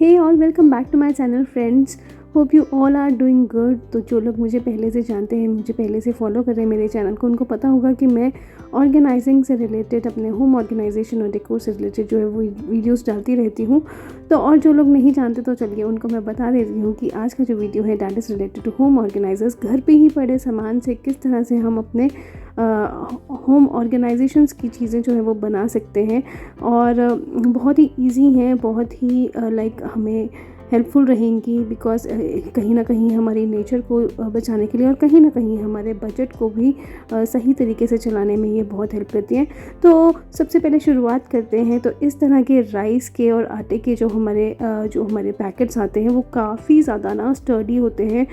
Hey all, welcome back to my channel friends. Hope you all are doing good. तो जो लोग मुझे पहले से जानते हैं, मुझे पहले से फॉलो कर रहे हैं मेरे चैनल को, उनको पता होगा कि मैं ऑर्गेनाइजिंग से रिलेटेड, अपने होम ऑर्गेनाइजेशन और डेकोर से रिलेटेड जो है वो वीडियोस डालती रहती हूँ। तो और जो लोग नहीं जानते तो चलिए उनको मैं बता देती हूँ कि आज का जो वीडियो है that is related to home organizers. घर पे ही पड़े सामान से किस तरह से हम अपने होम ऑर्गेनाइजेशंस की चीज़ें जो है वो बना सकते हैं, और बहुत ही इजी हैं, बहुत ही लाइक हमें हेल्पफुल रहेंगी। बिकॉज़ कहीं ना कहीं हमारी नेचर को बचाने के लिए और कहीं ना कहीं हमारे बजट को भी सही तरीके से चलाने में ये बहुत हेल्प करती हैं। तो सबसे पहले शुरुआत करते हैं। तो इस तरह के राइस के और आटे के जो हमारे पैकेट्स आते हैं वो काफ़ी ज़्यादा ना स्टर्डी होते हैं।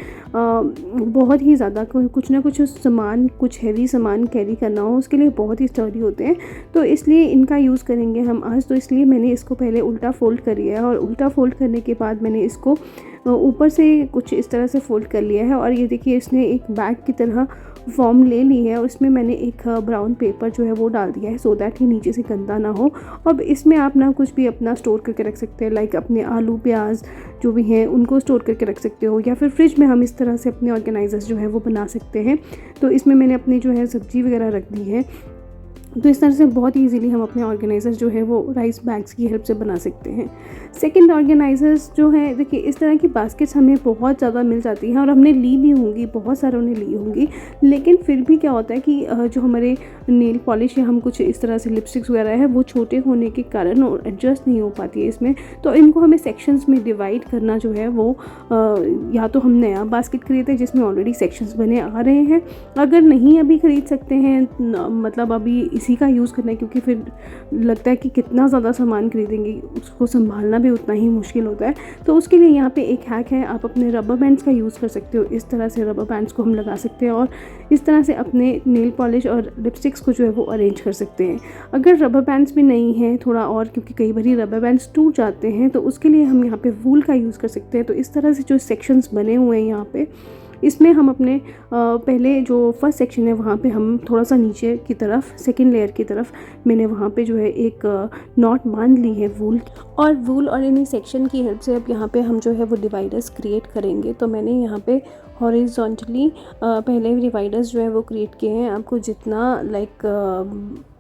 बहुत ही ज़्यादा कुछ ना कुछ सामान, कुछ हैवी सामान कैरी करना हो उसके लिए बहुत ही स्टर्डी होते हैं। तो इसलिए इनका यूज़ करेंगे हम आज। तो इसलिए मैंने इसको पहले उल्टा फ़ोल्ड कर लिया है, और उल्टा फ़ोल्ड करने के बाद मैंने इसको ऊपर से कुछ इस तरह से फ़ोल्ड कर लिया है। और ये देखिए, इसने एक बैग की तरह फॉर्म ले ली है, और इसमें मैंने एक ब्राउन पेपर जो है वो डाल दिया है, सो दैट ही नीचे से गंदा ना हो। अब इसमें आप ना कुछ भी अपना स्टोर करके रख सकते हैं, लाइक अपने आलू प्याज जो भी हैं उनको स्टोर करके रख सकते हो, या फिर फ्रिज में हम इस तरह से अपने ऑर्गेनाइजर्स जो है वो बना सकते हैं। तो इसमें मैंने अपनी जो है सब्ज़ी वगैरह रख दी है। तो इस तरह से बहुत ईजीली हम अपने ऑर्गेनाइज़र जो है वो राइस बैग्स की हेल्प से बना सकते हैं। सेकंड, ऑर्गेनाइज़र्स जो है, देखिए इस तरह की बास्केट्स हमें बहुत ज़्यादा मिल जाती हैं, और हमने ली भी होंगी, बहुत सारों ने ली होंगी। लेकिन फिर भी क्या होता है कि जो हमारे नेल पॉलिश या हम कुछ इस तरह से लिपस्टिक्स वगैरह है वो छोटे होने के कारण एडजस्ट नहीं हो पाती है इसमें। तो इनको हमें सेक्शंस में डिवाइड करना जो है वो या तो हम नया बास्केट खरीदें जिसमें ऑलरेडी सेक्शंस बने आ रहे हैं। अगर नहीं अभी ख़रीद सकते हैं, मतलब अभी इसी का यूज़ करना है, क्योंकि फिर लगता है कि कितना ज़्यादा सामान खरीदेंगे, उसको संभालना भी उतना ही मुश्किल होता है। तो उसके लिए यहाँ पे एक हैक है, आप अपने रबर बैंड्स का यूज़ कर सकते हो। इस तरह से रबर बैंड्स को हम लगा सकते हैं और इस तरह से अपने नेल पॉलिश और लिपस्टिक्स को जो है वो अरेंज कर सकते हैं। अगर रबर बैंड्स भी नहीं हैं थोड़ा और, क्योंकि कई बार रबर बैंड्स टूट जाते हैं, तो उसके लिए हम यहाँ पे वूल का यूज़ कर सकते हैं। तो इस तरह से जो सेक्शंस बने हुए हैं यहाँ पे, इसमें हम अपने पहले जो फर्स्ट सेक्शन है वहाँ पे हम थोड़ा सा नीचे की तरफ, सेकंड लेयर की तरफ, मैंने वहाँ पे जो है एक नॉट बांध ली है वूल और इन्हीं सेक्शन की हेल्प से अब यहाँ पे हम जो है वो डिवाइडर्स क्रिएट करेंगे। तो मैंने यहाँ पे हॉरिजॉन्टली पहले डिवाइडर्स जो है वो क्रिएट किए हैं। आपको जितना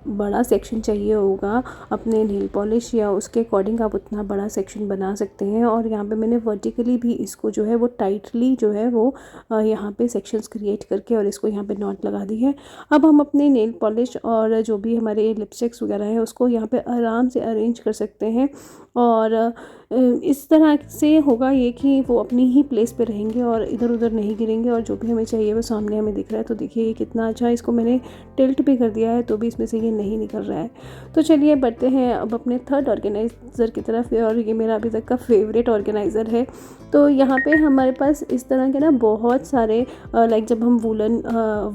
बड़ा सेक्शन चाहिए होगा अपने नेल पॉलिश या उसके अकॉर्डिंग आप उतना बड़ा सेक्शन बना सकते हैं। और यहाँ पे मैंने वर्टिकली भी इसको जो है वो टाइटली जो है वो यहाँ पे सेक्शंस क्रिएट करके और इसको यहाँ पे नॉट लगा दी है। अब हम अपने नेल पॉलिश और जो भी हमारे लिपस्टिक्स वगैरह है उसको यहाँ पे आराम से अरेंज कर सकते हैं, और इस तरह से होगा ये कि वो अपनी ही प्लेस पे रहेंगे और इधर उधर नहीं गिरेंगे, और जो भी हमें चाहिए वो सामने हमें दिख रहा है। तो देखिए ये कितना अच्छा है, इसको मैंने टिल्ट भी कर दिया है तो भी इसमें से ये नहीं निकल रहा है। तो चलिए बढ़ते हैं अब अपने थर्ड ऑर्गेनाइज़र की तरफ, और ये मेरा अभी तक का फेवरेट ऑर्गेनाइज़र है। तो यहाँ पे हमारे पास इस तरह के ना बहुत सारे लाइक जब हम वूलन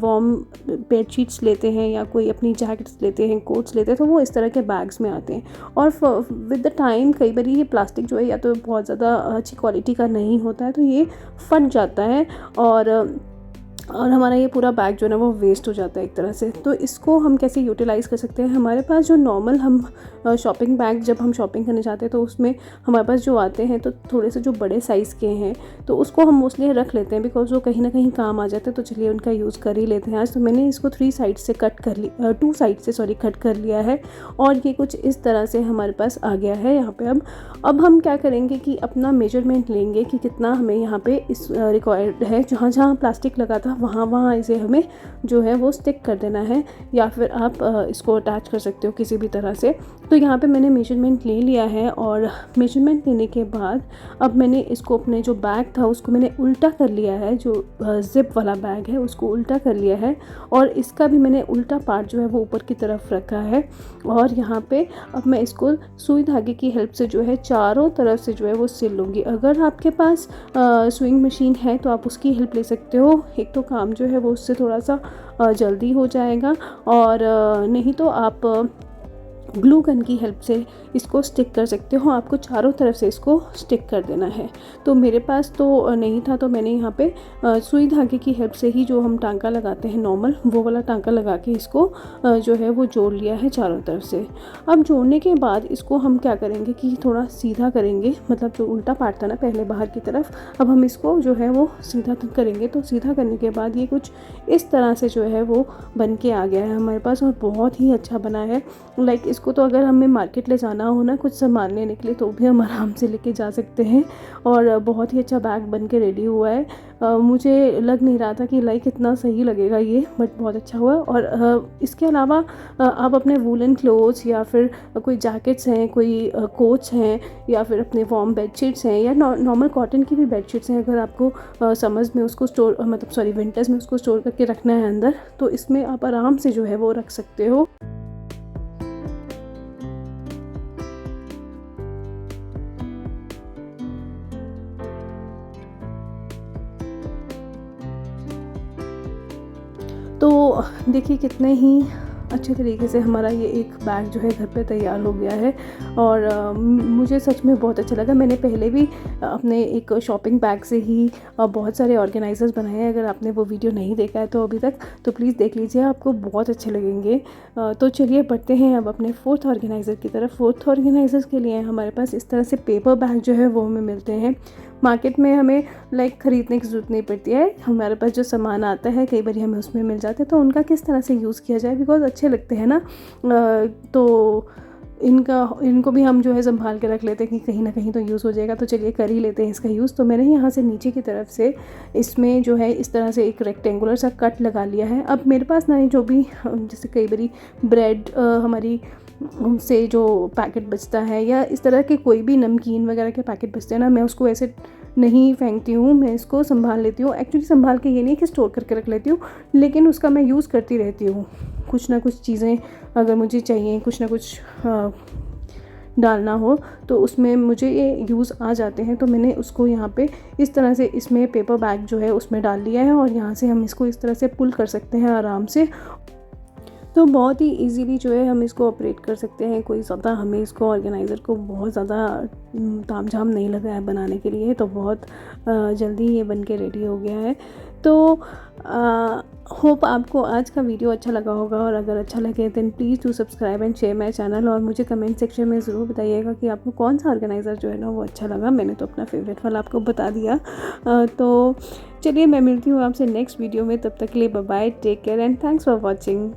वार्म बेडशीट्स लेते हैं या कोई अपनी जैकेट्स लेते हैं, कोट्स लेते हैं, तो वो इस तरह के बैग्स में आते हैं। और विद द टाइम कई बार ये प्लास्टिक जो है या तो बहुत ज़्यादा अच्छी क्वालिटी का नहीं होता है, तो ये फट जाता है और हमारा ये पूरा बैग जो है ना वो वेस्ट हो जाता है एक तरह से। तो इसको हम कैसे यूटिलाइज़ कर सकते हैं? हमारे पास जो नॉर्मल हम शॉपिंग बैग जब हम शॉपिंग करने जाते हैं तो उसमें हमारे पास जो आते हैं तो थोड़े से जो बड़े साइज़ के हैं, तो उसको हम मोस्टली रख लेते हैं बिकॉज वो कहीं ना कहीं काम आ जाते हैं। तो चलिए उनका यूज़ कर ही लेते हैं आज। तो मैंने इसको 2 साइड से कट कर लिया है, और ये कुछ इस तरह से हमारे पास आ गया है यहाँ पे। अब हम क्या करेंगे कि अपना मेजरमेंट लेंगे कि कितना हमें यहाँ पे इस रिक्वायर्ड है। जहाँ जहाँ प्लास्टिक लगा था वहाँ इसे हमें जो है वो स्टिक कर देना है, या फिर आप इसको अटैच कर सकते हो किसी भी तरह से। तो यहाँ पे मैंने मेजरमेंट ले लिया है, और मेजरमेंट लेने के बाद अब मैंने इसको, अपने जो बैग था उसको मैंने उल्टा कर लिया है, जो ज़िप वाला बैग है उसको उल्टा कर लिया है, और इसका भी मैंने उल्टा पार्ट जो है वो ऊपर की तरफ रखा है। और यहाँ पे अब मैं इसको सुई धागे की हेल्प से जो है चारों तरफ से जो है वो सिल लूँगी। अगर आपके पास स्विंग मशीन है तो आप उसकी हेल्प ले सकते हो, एक तो काम जो है वो उससे थोड़ा सा जल्दी हो जाएगा, और नहीं तो आप ग्लू गन की हेल्प से इसको स्टिक कर सकते हो। आपको चारों तरफ से इसको स्टिक कर देना है। तो मेरे पास तो नहीं था, तो मैंने यहाँ पे सुई धागे की हेल्प से ही जो हम टांका लगाते हैं नॉर्मल, वो वाला टांका लगा के इसको जो है वो जोड़ लिया है चारों तरफ से। अब जोड़ने के बाद इसको हम क्या करेंगे कि थोड़ा सीधा करेंगे, मतलब जो उल्टा पार्ट था ना पहले बाहर की तरफ, अब हम इसको जो है वो सीधा करेंगे। तो सीधा करने के बाद ये कुछ इस तरह से जो है वो बन के आ गया है हमारे पास, और बहुत ही अच्छा बना है। लाइक इसको तो अगर हमें मार्केट ले जाना हो ना कुछ सामान लेने के लिए, तो भी हम आराम से लेके जा सकते हैं। और बहुत ही अच्छा बैग बन के रेडी हुआ है। मुझे लग नहीं रहा था कि लाइक इतना सही लगेगा ये, बट बहुत अच्छा हुआ। और इसके अलावा आप अपने वूलन क्लोथ्स या फिर कोई जैकेट्स हैं, कोई कोट्स हैं, या फिर अपने वार्म बेडशीट्स हैं, या नॉर्मल कॉटन की भी बेडशीट्स हैं, अगर आपको समर्स में उसको स्टोर मतलब सॉरी विंटर्स में उसको स्टोर करके रखना है अंदर, तो इसमें आप आराम से जो है वो रख सकते हो। तो देखिए कितने ही अच्छे तरीके से हमारा ये एक बैग जो है घर पे तैयार हो गया है। और मुझे सच में बहुत अच्छा लगा। मैंने पहले भी अपने एक शॉपिंग बैग से ही बहुत सारे ऑर्गेनाइज़र्स बनाए हैं। अगर आपने वो वीडियो नहीं देखा है तो अभी तक, तो प्लीज़ देख लीजिए, आपको बहुत अच्छे लगेंगे। तो चलिए बढ़ते हैं अब अपने फोर्थ ऑर्गेनाइज़र की तरफ। फोर्थ ऑर्गेनाइज़र के लिए हमारे पास इस तरह से पेपर बैग जो है वो हमें मिलते हैं मार्केट में। हमें लाइक ख़रीदने की ज़रूरत नहीं पड़ती है, हमारे पास जो सामान आता है कई बार हमें उसमें मिल जाते हैं। तो उनका किस तरह से यूज़ किया जाए, बिकॉज़ अच्छे लगते हैं ना, तो इनको भी हम जो है संभाल के रख लेते हैं कि कहीं ना कहीं तो यूज़ हो जाएगा। तो चलिए कर ही लेते हैं इसका यूज़। तो मैंने यहाँ से नीचे की तरफ से इसमें जो है इस तरह से एक रेक्टेंगुलर सा कट लगा लिया है। अब मेरे पास ना जो भी जैसे कई बारी ब्रेड हमारी से जो पैकेट बचता है, या इस तरह के कोई भी नमकीन वगैरह के पैकेट बचते हैं ना, मैं उसको ऐसे नहीं फेंकती हूँ, मैं इसको संभाल लेती हूँ। एक्चुअली संभाल के ये नहीं कि स्टोर करके रख लेती हूँ, लेकिन उसका मैं यूज़ करती रहती हूँ। कुछ ना कुछ चीज़ें अगर मुझे चाहिए, कुछ ना कुछ डालना हो, तो उसमें मुझे ये यूज़ आ जाते हैं। तो मैंने उसको यहाँ पे इस तरह से इसमें पेपर बैग जो है उसमें डाल लिया है, और यहाँ से हम इसको इस तरह से पुल कर सकते हैं आराम से। तो बहुत ही इजीली जो है हम इसको ऑपरेट कर सकते हैं। कोई ज़्यादा हमें इसको ऑर्गेनाइज़र को बहुत ज़्यादा तामझाम नहीं लगा है बनाने के लिए, तो बहुत जल्दी ये बन के रेडी हो गया है। तो होप आपको आज का वीडियो अच्छा लगा होगा, और अगर अच्छा लगे then please do subscribe and share my channel. और मुझे कमेंट सेक्शन में ज़रूर बताइएगा कि आपको कौन सा ऑर्गेनाइज़र जो है ना वो अच्छा लगा। मैंने तो अपना फेवरेट वाला आपको बता दिया। तो चलिए मैं मिलती हूँ आपसे नेक्स्ट वीडियो में। तब तक के लिए bye bye, take care and thanks for watching.